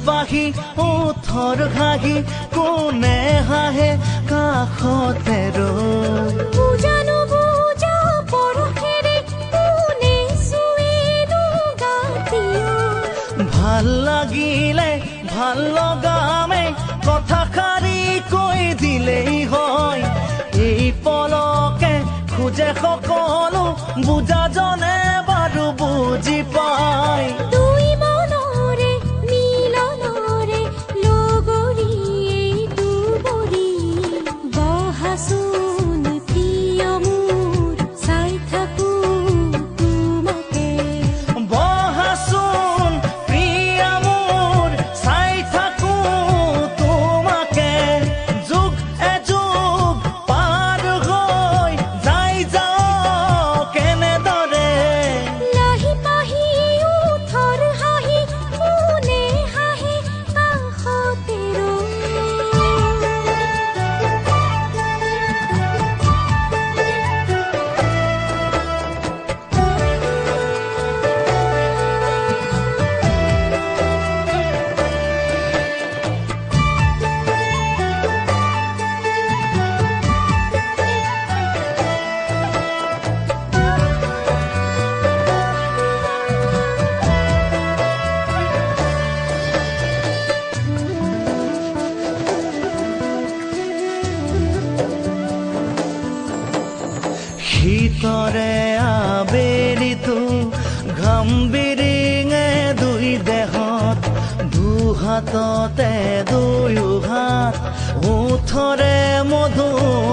পাহি ওঠৰ ঘাহি কোনে হাঁহে কাষতে ৰৈ বুজানো বুজা পৰশেৰে কোনে চুৱেনো গাতিও ভাল লাগিলে ভাল লগামে কথাষাৰি কৈ দিলেই হয় এই পলকে খোজে সকলো বুজাজনে বাৰু বুজি পায় দুই মনৰে মিলনৰে লগৰী এইটো বৰি বহাচোন প্ৰিয় মোৰ চাই থাকো তোমাকে বহাচোন প্ৰিয়া মোৰ চাই থাকো তোমাকে যুগ এযুগ পাৰ হৈ যাই যাওঁ কেনেদৰে লাহি পাহি উঠৰ হাঁহি কোনে হাঁহে কাষতে ৰৈ শীতৰে আবেলিতো ঘাম বিৰিঙে দুই দেহত দুহাততে দুয়ো হাত ওঠৰে মধুৰ